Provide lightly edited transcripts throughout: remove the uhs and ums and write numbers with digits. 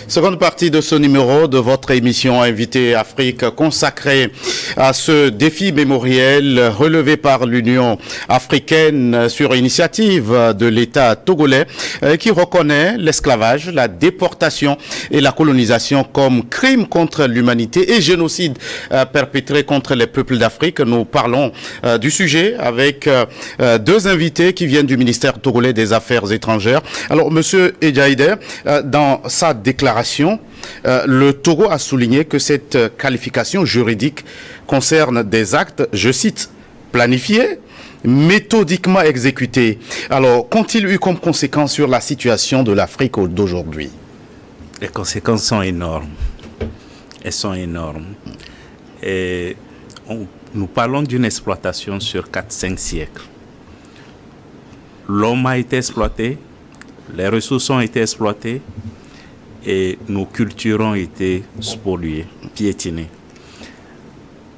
Seconde partie de ce numéro de votre émission Invité Afrique consacrée à ce défi mémoriel relevé par l'Union africaine sur initiative de l'État togolais qui reconnaît l'esclavage, la déportation et la colonisation comme crimes contre l'humanité et génocide perpétré contre les peuples d'Afrique. Nous parlons du sujet avec deux invités qui viennent du ministère togolais des Affaires étrangères. Alors, Monsieur Edjaïder, dans sa déclaration, le Togo a souligné que cette qualification juridique concerne des actes, je cite, planifiés, méthodiquement exécutés. Alors, qu'ont-ils eu comme conséquence sur la situation de l'Afrique d'aujourd'hui? Les conséquences sont énormes. Elles sont énormes. Et nous parlons d'une exploitation sur 4-5 siècles. L'homme a été exploité, les ressources ont été exploitées et nos cultures ont été spoliées, piétinées.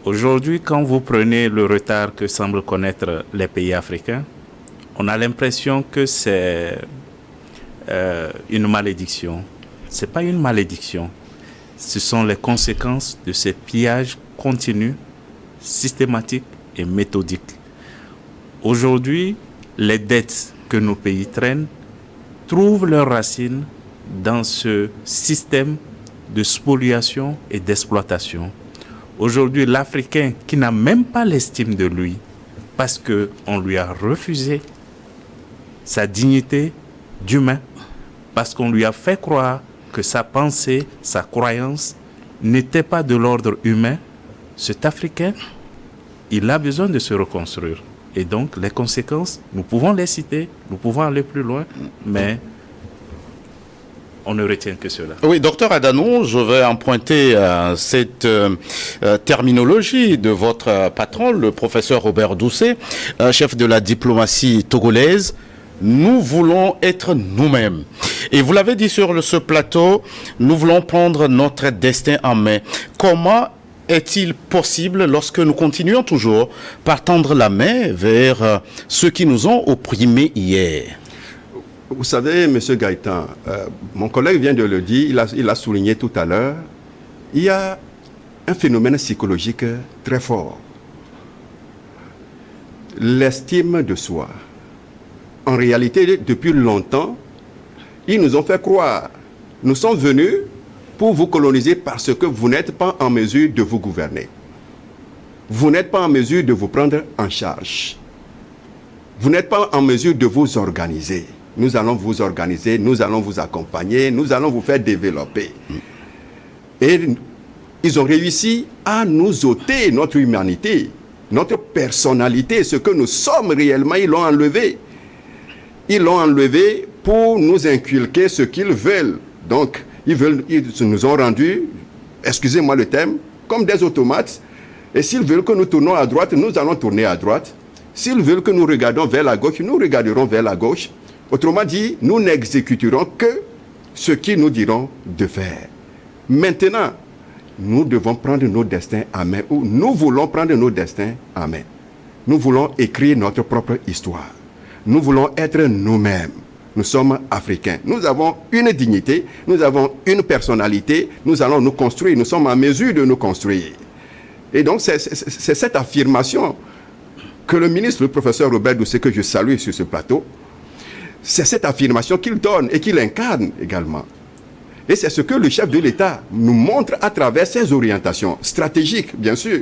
Aujourd'hui, quand vous prenez le retard que semblent connaître les pays africains, on a l'impression que c'est une malédiction. Ce n'est pas une malédiction. Ce sont les conséquences de ces pillages continus, systématiques et méthodiques. Aujourd'hui, les dettes que nos pays traînent trouvent leurs racines dans ce système de spoliation et d'exploitation. Aujourd'hui, l'Africain qui n'a même pas l'estime de lui parce qu'on lui a refusé sa dignité d'humain, parce qu'on lui a fait croire que sa pensée, sa croyance n'était pas de l'ordre humain, cet Africain, il a besoin de se reconstruire. Et donc, les conséquences, nous pouvons les citer, nous pouvons aller plus loin, mais on ne retient que cela. Oui, docteur Adanou, je vais emprunter cette terminologie de votre patron, le professeur Robert Doucet, chef de la diplomatie togolaise. Nous voulons être nous-mêmes. Et vous l'avez dit sur ce plateau, nous voulons prendre notre destin en main. Comment est-il possible, lorsque nous continuons toujours par tendre la main vers ceux qui nous ont opprimés hier? Vous savez, M. Gaëtan, mon collègue vient de le dire, il a souligné tout à l'heure, il y a un phénomène psychologique très fort. L'estime de soi. En réalité, depuis longtemps, ils nous ont fait croire, nous sommes venus pour vous coloniser parce que vous n'êtes pas en mesure de vous gouverner. Vous n'êtes pas en mesure de vous prendre en charge. Vous n'êtes pas en mesure de vous organiser. Nous allons vous organiser, nous allons vous accompagner, nous allons vous faire développer. Et ils ont réussi à nous ôter notre humanité, notre personnalité, ce que nous sommes réellement, ils l'ont enlevé. Ils l'ont enlevé pour nous inculquer ce qu'ils veulent. Donc, ils nous ont rendus, excusez-moi le terme, comme des automates. Et s'ils veulent que nous tournons à droite, nous allons tourner à droite. S'ils veulent que nous regardions vers la gauche, nous regarderons vers la gauche. Autrement dit, nous n'exécuterons que ce qu'ils nous diront de faire. Maintenant, nous devons prendre nos destins en main, ou nous voulons prendre nos destins en main. Nous voulons écrire notre propre histoire. Nous voulons être nous-mêmes. Nous sommes africains. Nous avons une dignité, nous avons une personnalité, nous allons nous construire, nous sommes en mesure de nous construire. Et donc, c'est cette affirmation que le ministre, le professeur Robert Doucet, que je salue sur ce plateau, c'est cette affirmation qu'il donne et qu'il incarne également. Et c'est ce que le chef de l'État nous montre à travers ses orientations stratégiques, bien sûr.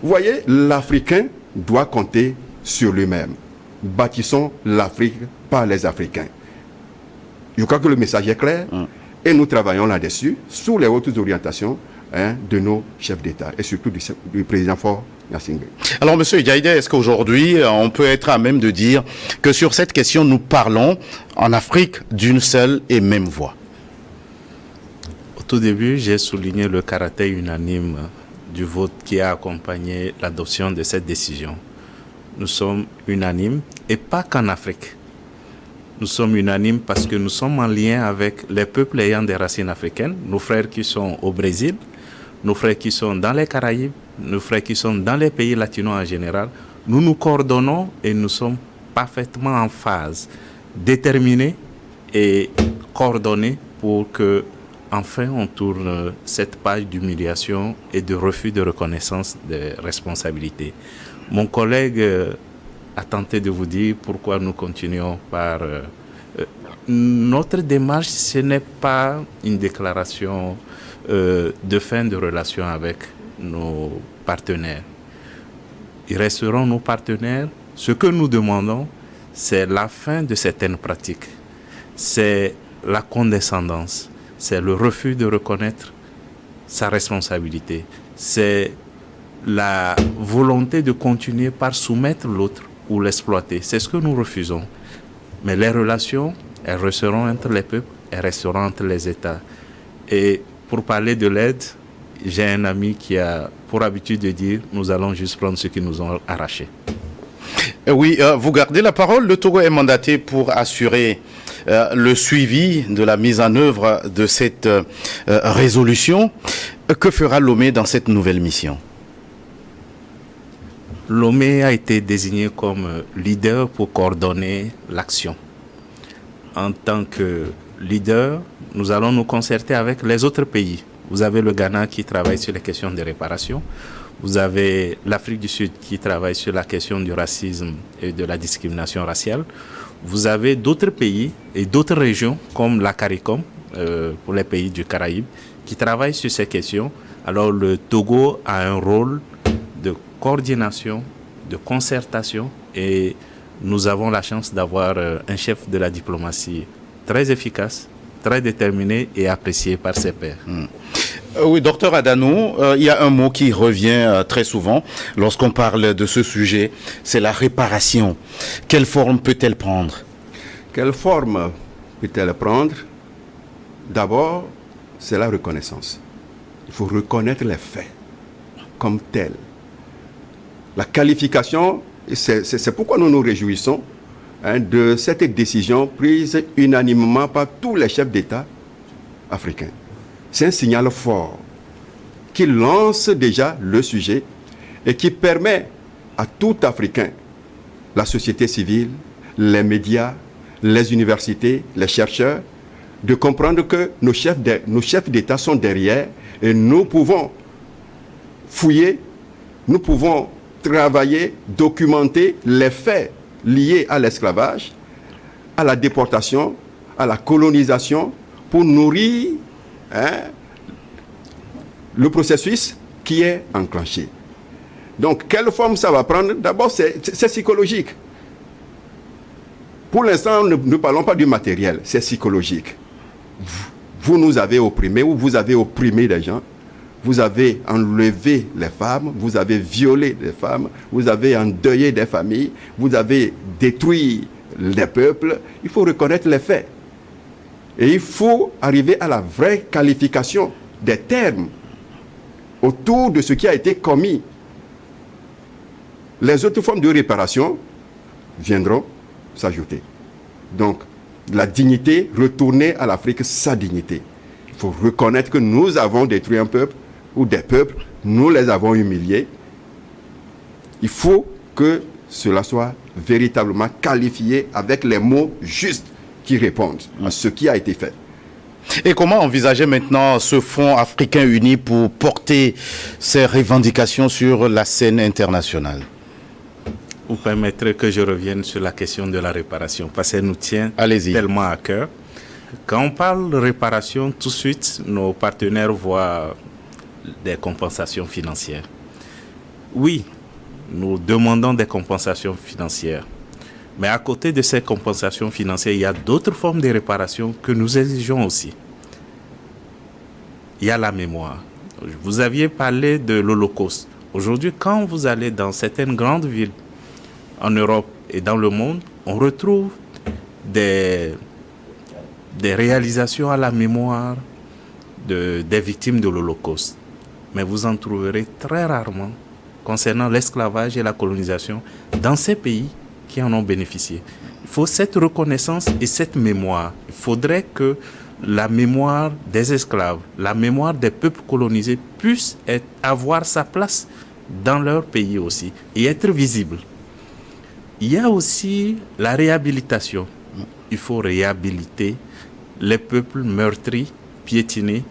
Vous voyez, l'Africain doit compter sur lui-même. Bâtissons l'Afrique par les Africains. Je crois que le message est clair et nous travaillons là-dessus sous les hautes orientations de nos chefs d'État et surtout du président Faure Gnassingbé. Alors, Monsieur Edjaïder, est-ce qu'aujourd'hui, on peut être à même de dire que sur cette question, nous parlons en Afrique d'une seule et même voix? Au tout début, j'ai souligné le caractère unanime du vote qui a accompagné l'adoption de cette décision. Nous sommes unanimes, et pas qu'en Afrique. Nous sommes unanimes parce que nous sommes en lien avec les peuples ayant des racines africaines, nos frères qui sont au Brésil, nos frères qui sont dans les Caraïbes, nos frères qui sont dans les pays latinos en général. Nous nous coordonnons et nous sommes parfaitement en phase, déterminés et coordonnés pour que enfin on tourne cette page d'humiliation et de refus de reconnaissance des responsabilités. Mon collègue a tenté de vous dire pourquoi nous continuons par... notre démarche, ce n'est pas une déclaration de fin de relation avec nos partenaires. Ils resteront nos partenaires. Ce que nous demandons, c'est la fin de certaines pratiques. C'est la condescendance. C'est le refus de reconnaître sa responsabilité. C'est la volonté de continuer par soumettre l'autre ou l'exploiter. C'est ce que nous refusons. Mais les relations, elles resteront entre les peuples, elles resteront entre les États. Et pour parler de l'aide, j'ai un ami qui a pour habitude de dire « nous allons juste prendre ce qu'ils nous ont arraché ». Oui, vous gardez la parole. Le Togo est mandaté pour assurer le suivi de la mise en œuvre de cette résolution. Que fera Lomé dans cette nouvelle mission? Lomé a été désigné comme leader pour coordonner l'action. En tant que leader, nous allons nous concerter avec les autres pays. Vous avez le Ghana qui travaille sur les questions de réparation. Vous avez l'Afrique du Sud qui travaille sur la question du racisme et de la discrimination raciale. Vous avez d'autres pays et d'autres régions comme la CARICOM, pour les pays du Caraïbe, qui travaillent sur ces questions. Alors le Togo a un rôle de coordination, de concertation, et nous avons la chance d'avoir un chef de la diplomatie très efficace, très déterminé et apprécié par ses pairs. Oui, docteur Adanou, il y a un mot qui revient très souvent lorsqu'on parle de ce sujet, c'est la réparation. Quelle forme peut-elle prendre? Quelle forme peut-elle prendre? D'abord, c'est la reconnaissance. Il faut reconnaître les faits comme tels. La qualification, c'est pourquoi nous nous réjouissons de cette décision prise unanimement par tous les chefs d'État africains. C'est un signal fort qui lance déjà le sujet et qui permet à tout Africain, la société civile, les médias, les universités, les chercheurs, de comprendre que nos chefs d'État sont derrière et nous pouvons fouiller, nous pouvons travailler, documenter les faits liés à l'esclavage, à la déportation, à la colonisation, pour nourrir le processus qui est enclenché. Donc, quelle forme ça va prendre? D'abord, c'est psychologique. Pour l'instant, ne parlons pas du matériel, c'est psychologique. Vous nous avez opprimés, ou vous avez opprimé des gens, vous avez enlevé les femmes, vous avez violé les femmes, vous avez endeuillé des familles, vous avez détruit les peuples. Il faut reconnaître les faits. Et il faut arriver à la vraie qualification des termes autour de ce qui a été commis. Les autres formes de réparation viendront s'ajouter. Donc, la dignité, retourner à l'Afrique sa dignité. Il faut reconnaître que nous avons détruit un peuple ou des peuples, nous les avons humiliés. Il faut que cela soit véritablement qualifié avec les mots justes qui répondent à ce qui a été fait. Et comment envisager maintenant ce Fonds africain uni pour porter ces revendications sur la scène internationale? Vous permettrez que je revienne sur la question de la réparation, parce qu'elle nous tient tellement à cœur. Quand on parle de réparation, tout de suite, nos partenaires voient des compensations financières. Oui, nous demandons des compensations financières. Mais à côté de ces compensations financières, il y a d'autres formes de réparation que nous exigeons aussi. Il y a la mémoire. Vous aviez parlé de l'Holocauste. Aujourd'hui, quand vous allez dans certaines grandes villes en Europe et dans le monde, on retrouve des réalisations à la mémoire des victimes de l'Holocauste. Mais vous en trouverez très rarement concernant l'esclavage et la colonisation dans ces pays qui en ont bénéficié. Il faut cette reconnaissance et cette mémoire. Il faudrait que la mémoire des esclaves, la mémoire des peuples colonisés puisse avoir sa place dans leur pays aussi et être visible. Il y a aussi la réhabilitation. Il faut réhabiliter les peuples meurtris piétinée.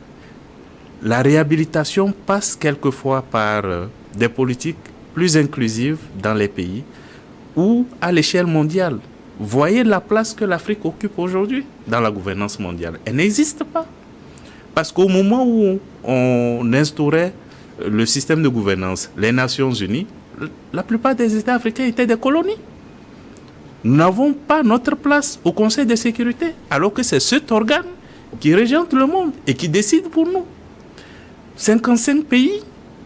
La réhabilitation passe quelquefois par des politiques plus inclusives dans les pays ou à l'échelle mondiale. Voyez la place que l'Afrique occupe aujourd'hui dans la gouvernance mondiale. Elle n'existe pas. Parce qu'au moment où on instaurait le système de gouvernance, les Nations Unies, la plupart des États africains étaient des colonies. Nous n'avons pas notre place au Conseil de sécurité, alors que c'est cet organe qui régente le monde et qui décide pour nous. 55 pays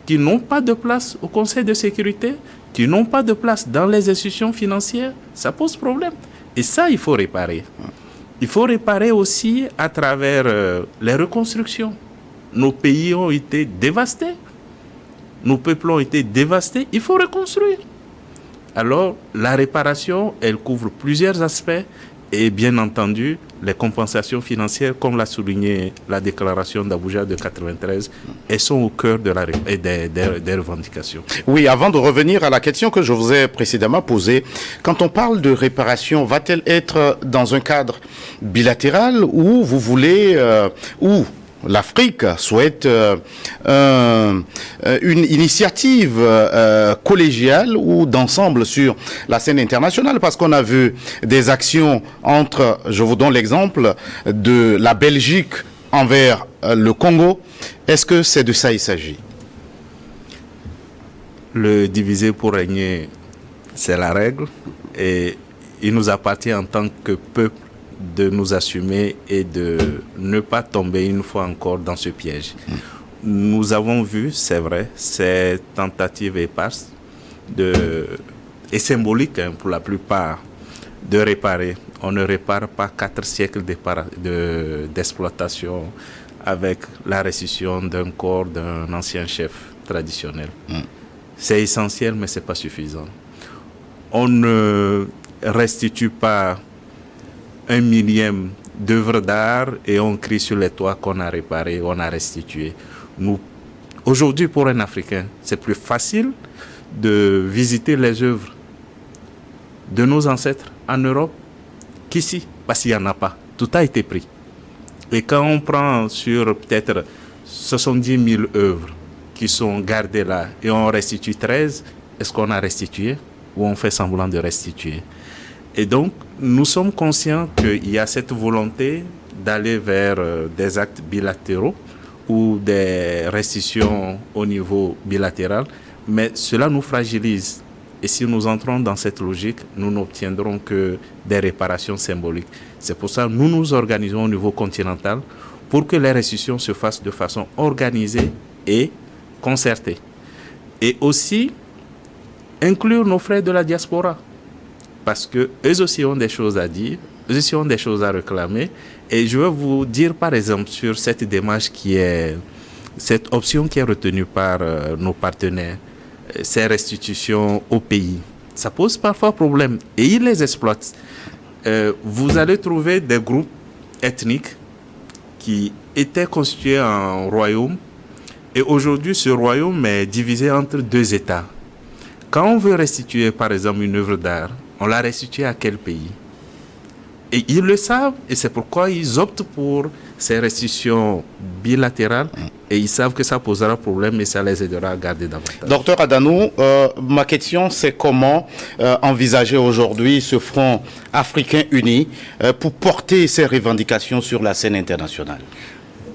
qui n'ont pas de place au Conseil de sécurité, qui n'ont pas de place dans les institutions financières, ça pose problème. Et ça, il faut réparer. Il faut réparer aussi à travers les reconstructions. Nos pays ont été dévastés. Nos peuples ont été dévastés. Il faut reconstruire. Alors, la réparation, elle couvre plusieurs aspects et bien entendu, les compensations financières, comme l'a souligné la déclaration d'Abuja de 93, elles sont au cœur de des revendications. Oui, avant de revenir à la question que je vous ai précédemment posée, quand on parle de réparation, va-t-elle être dans un cadre bilatéral ou vous voulez, ou l'Afrique souhaite une initiative collégiale ou d'ensemble sur la scène internationale, parce qu'on a vu des actions entre, je vous donne l'exemple de la Belgique envers le Congo. Est-ce que c'est de ça il s'agit? Le diviser pour régner, c'est la règle, et il nous appartient en tant que peuple de nous assumer et de ne pas tomber une fois encore dans ce piège. Nous avons vu, c'est vrai, ces tentatives éparses et symboliques pour la plupart de réparer. On ne répare pas 4 siècles d'exploitation avec la restitution d'un corps d'un ancien chef traditionnel. C'est essentiel, mais ce n'est pas suffisant. On ne restitue pas 1 millième d'œuvres d'art et on crie sur les toits qu'on a réparé, on a restitué. Aujourd'hui, pour un Africain, c'est plus facile de visiter les œuvres de nos ancêtres en Europe qu'ici, parce qu'il n'y en a pas. Tout a été pris. Et quand on prend sur peut-être 70 000 œuvres qui sont gardées là et on restitue 13, est-ce qu'on a restitué ou on fait semblant de restituer? Et donc, nous sommes conscients qu'il y a cette volonté d'aller vers des actes bilatéraux ou des restitutions au niveau bilatéral, mais cela nous fragilise. Et si nous entrons dans cette logique, nous n'obtiendrons que des réparations symboliques. C'est pour ça que nous nous organisons au niveau continental pour que les restitutions se fassent de façon organisée et concertée. Et aussi, inclure nos frères de la diaspora. Parce qu'eux aussi ont des choses à dire, eux aussi ont des choses à réclamer. Et je veux vous dire, par exemple, sur cette démarche cette option qui est retenue par nos partenaires, ces restitutions au pays. Ça pose parfois problème et ils les exploitent. Vous allez trouver des groupes ethniques qui étaient constitués en royaume et aujourd'hui ce royaume est divisé entre 2 États. Quand on veut restituer, par exemple, une œuvre d'art, on l'a restituée à quel pays? Et ils le savent, et c'est pourquoi ils optent pour ces restitutions bilatérales, et ils savent que ça posera problème et ça les aidera à garder davantage. Docteur Adanou, ma question c'est comment envisager aujourd'hui ce front africain uni pour porter ces revendications sur la scène internationale?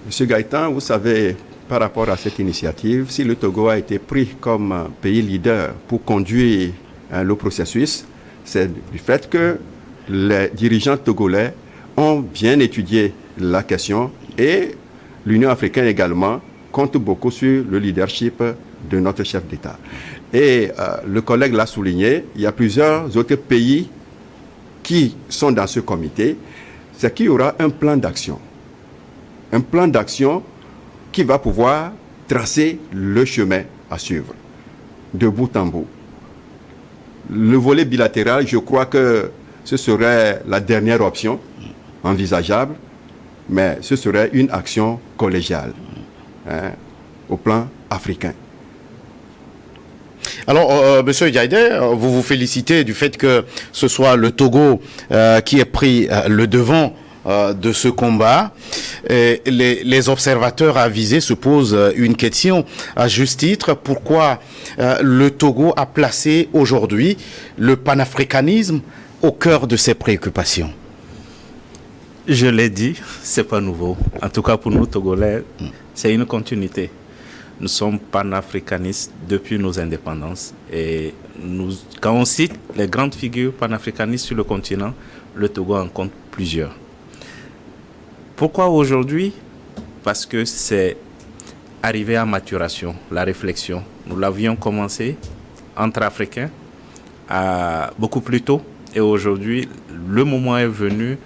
Monsieur Gaëtan, vous savez, par rapport à cette initiative, si le Togo a été pris comme pays leader pour conduire le processus, c'est du fait que les dirigeants togolais ont bien étudié la question et l'Union africaine également compte beaucoup sur le leadership de notre chef d'État. Et le collègue l'a souligné, il y a plusieurs autres pays qui sont dans ce comité. C'est qu'il y aura un plan d'action. Un plan d'action qui va pouvoir tracer le chemin à suivre, de bout en bout. Le volet bilatéral, je crois que ce serait la dernière option envisageable, mais ce serait une action collégiale au plan africain. Alors, Monsieur Yaïdé, vous vous félicitez du fait que ce soit le Togo qui ait pris le devant de ce combat. Et les observateurs avisés se posent une question à juste titre. Pourquoi le Togo a placé aujourd'hui le panafricanisme au cœur de ses préoccupations? Je l'ai dit, c'est pas nouveau. En tout cas pour nous Togolais, c'est une continuité. Nous sommes panafricanistes depuis nos indépendances et quand on cite les grandes figures panafricanistes sur le continent, le Togo en compte plusieurs. Pourquoi aujourd'hui? Parce que c'est arrivé à maturation, la réflexion. Nous l'avions commencé entre Africains beaucoup plus tôt et aujourd'hui, le moment est venu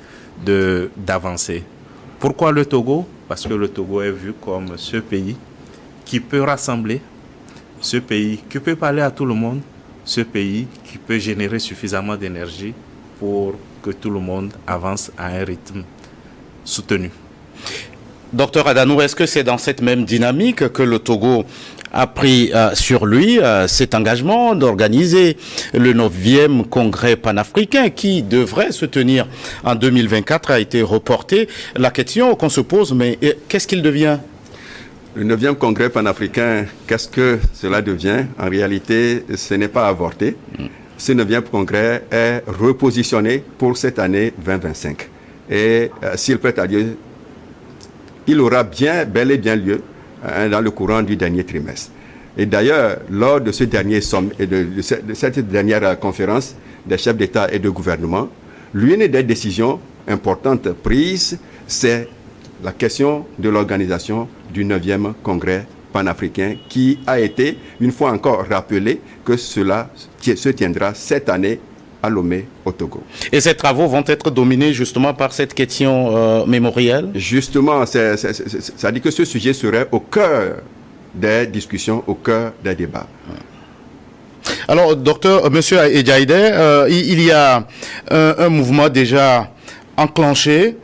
d'avancer. Pourquoi le Togo? Parce que le Togo est vu comme ce pays qui peut rassembler, ce pays qui peut parler à tout le monde, ce pays qui peut générer suffisamment d'énergie pour que tout le monde avance à un rythme soutenu. Docteur Adanou, est-ce que c'est dans cette même dynamique que le Togo a pris sur lui cet engagement d'organiser le 9e congrès panafricain qui devrait se tenir en 2024 a été reporté? La question qu'on se pose, mais qu'est-ce qu'il devient? Le 9e congrès panafricain, qu'est-ce que cela devient? En réalité, ce n'est pas avorté. Ce 9e congrès est repositionné pour cette année 2025. Et s'il plaît à Dieu, il aura bel et bien lieu dans le courant du dernier trimestre. Et d'ailleurs, lors de ce dernier sommet et de cette dernière conférence des chefs d'État et de gouvernement, l'une des décisions importantes prises, c'est la question de l'organisation du 9e congrès panafricain qui a été, une fois encore, rappelé que cela se tiendra cette année à Lomé, au Togo. Et ces travaux vont être dominés justement par cette question mémorielle? Justement, ça dit que ce sujet serait au cœur des discussions, au cœur des débats. Alors, docteur, monsieur Edjaïde, il y a un mouvement déjà enclenché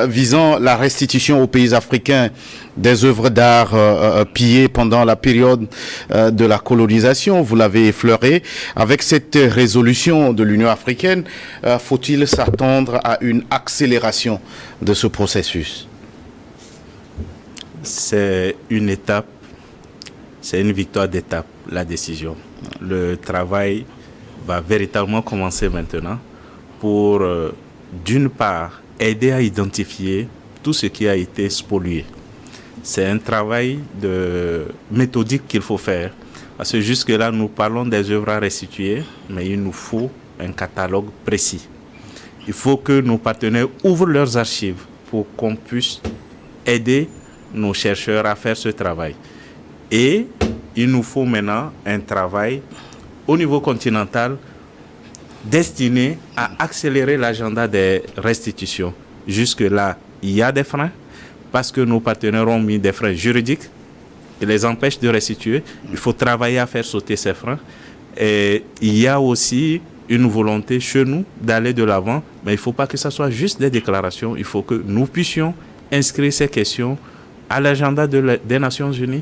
visant la restitution aux pays africains des œuvres d'art pillées pendant la période de la colonisation. Vous l'avez effleuré. Avec cette résolution de l'Union africaine, faut-il s'attendre à une accélération de ce processus? C'est une étape, c'est une victoire d'étape, la décision. Le travail va véritablement commencer maintenant pour, d'une part, aider à identifier tout ce qui a été spolié. C'est un travail méthodique qu'il faut faire. Parce que jusque-là, nous parlons des œuvres à restituer, mais il nous faut un catalogue précis. Il faut que nos partenaires ouvrent leurs archives pour qu'on puisse aider nos chercheurs à faire ce travail. Et il nous faut maintenant un travail au niveau continental destiné à accélérer l'agenda des restitutions. Jusque-là, il y a des freins parce que nos partenaires ont mis des freins juridiques qui les empêchent de restituer. Il faut travailler à faire sauter ces freins. Et il y a aussi une volonté chez nous d'aller de l'avant, mais il ne faut pas que ce soit juste des déclarations. Il faut que nous puissions inscrire ces questions à l'agenda des Nations Unies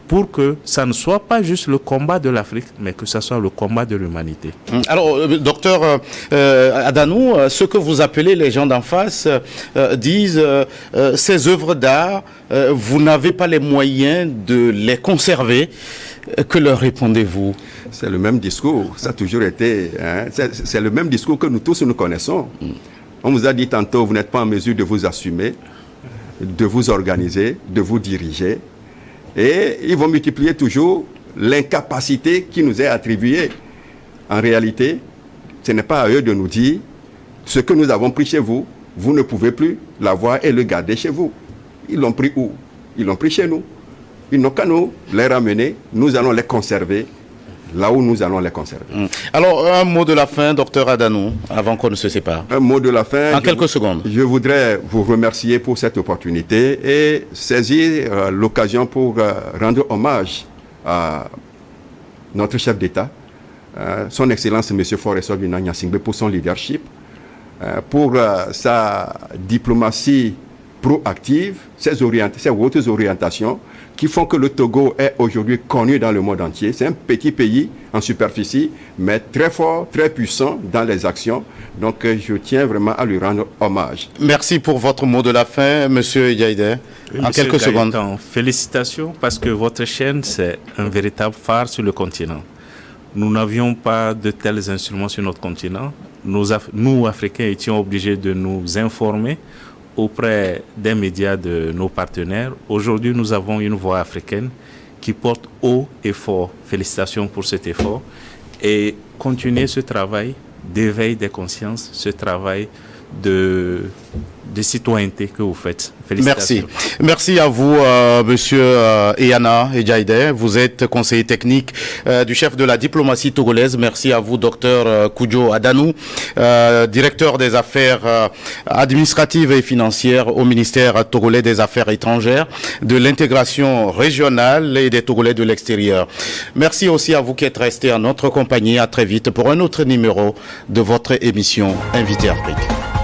pour que ça ne soit pas juste le combat de l'Afrique, mais que ça soit le combat de l'humanité. Alors, docteur Adanou, ce que vous appelez les gens d'en face disent ces œuvres d'art, vous n'avez pas les moyens de les conserver. Que leur répondez-vous? C'est le même discours, ça a toujours été, hein, c'est le même discours que nous tous nous connaissons. On vous a dit tantôt, vous n'êtes pas en mesure de vous assumer, de vous organiser, de vous diriger. Et ils vont multiplier toujours l'incapacité qui nous est attribuée. En réalité, ce n'est pas à eux de nous dire ce que nous avons pris chez vous, vous ne pouvez plus l'avoir et le garder chez vous. Ils l'ont pris où? Ils l'ont pris chez nous. Ils n'ont qu'à nous les ramener, nous allons les conserver là où nous allons les conserver. Alors, un mot de la fin, docteur Adanou, avant qu'on ne se sépare. Un mot de la fin. En quelques secondes. Je voudrais vous remercier pour cette opportunité et saisir l'occasion pour rendre hommage à notre chef d'État, son Excellence M. Faure Sobina Gnassingbé, pour son leadership, pour sa diplomatie proactives, ces hautes orientations qui font que le Togo est aujourd'hui connu dans le monde entier. C'est un petit pays en superficie, mais très fort, très puissant dans les actions. Donc je tiens vraiment à lui rendre hommage. Merci pour votre mot de la fin, Monsieur Yaïdé. En quelques secondes. Félicitations parce que votre chaîne, c'est un véritable phare sur le continent. Nous n'avions pas de tels instruments sur notre continent. Nous, Africains, étions obligés de nous informer auprès des médias de nos partenaires. Aujourd'hui, nous avons une voix africaine qui porte haut et fort. Félicitations pour cet effort. Et continuez ce travail d'éveil des consciences, ce travail de citoyenneté que vous faites. Félicitations. Merci. Merci à vous, Monsieur Eyana Edjaïdé. Vous êtes conseiller technique du chef de la diplomatie togolaise. Merci à vous, Docteur Koudjo Adanou, directeur des affaires administratives et financières au ministère togolais des Affaires étrangères, de l'intégration régionale et des Togolais de l'extérieur. Merci aussi à vous qui êtes restés en notre compagnie. À très vite pour un autre numéro de votre émission Invité Afrique.